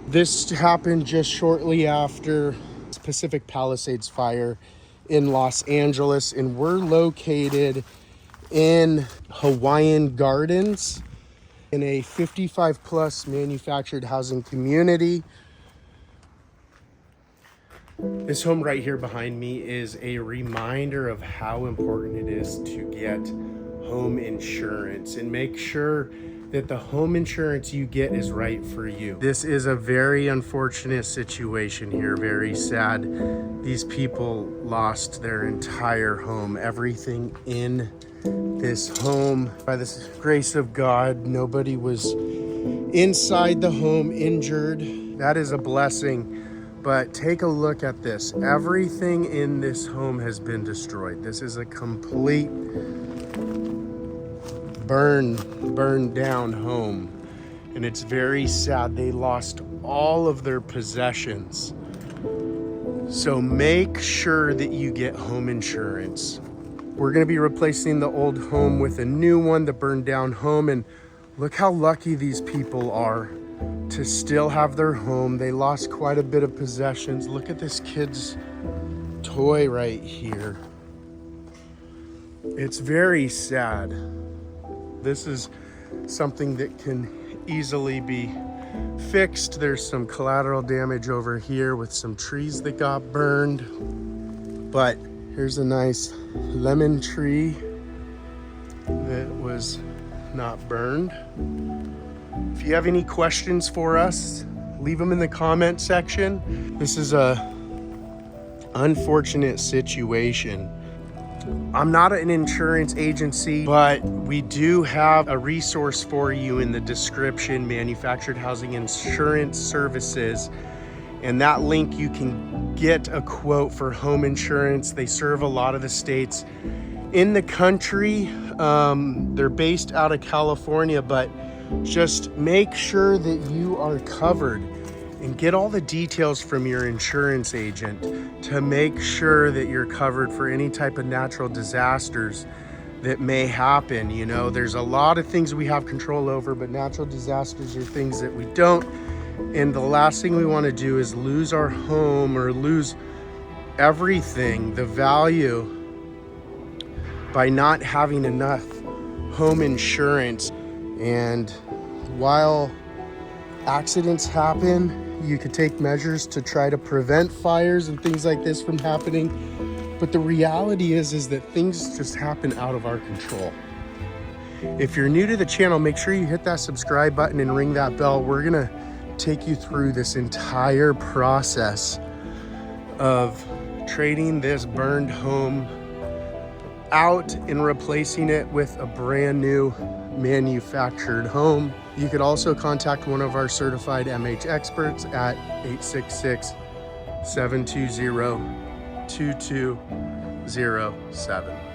This happened just shortly after Pacific Palisades fire in Los Angeles, and we're located in Hawaiian Gardens in a 55 plus manufactured housing community. This home right here behind me is a reminder of how important it is to get home insurance and make sure that the home insurance you get is right for you. This is a very unfortunate situation here, very sad. These people lost their entire home, everything in this home. By the grace of God, nobody was inside the home injured. That is a blessing. But take a look at this. Everything in this home has been destroyed. This is a complete burned down home. And it's very sad. They lost all of their possessions. So make sure that you get home insurance. We're gonna be replacing the old home with a new one, the burned down home. And look how lucky these people are to still have their home. They lost quite a bit of possessions. Look at this kid's toy right here. It's very sad. This is something that can easily be fixed. There's some collateral damage over here with some trees that got burned. But here's a nice lemon tree that was not burned. If you have any questions for us, leave them in the comment section. This is a unfortunate situation. I'm not an insurance agency, but we do have a resource for you in the description, Manufactured Housing Insurance Services. And that link, you can get a quote for home insurance. They serve a lot of the states in the country. They're based out of California, but just make sure that you are covered and get all the details from your insurance agent to make sure that you're covered for any type of natural disasters that may happen. You know, there's a lot of things we have control over, but natural disasters are things that we don't. And the last thing we want to do is lose our home or lose everything, the value, by not having enough home insurance. And while accidents happen, you could take measures to try to prevent fires and things like this from happening. But the reality is that things just happen out of our control. If you're new to the channel, make sure you hit that subscribe button and ring that bell. We're gonna take you through this entire process of trading this burned home out and replacing it with a brand new manufactured home. You could also contact one of our certified MH experts at 866-720-2207.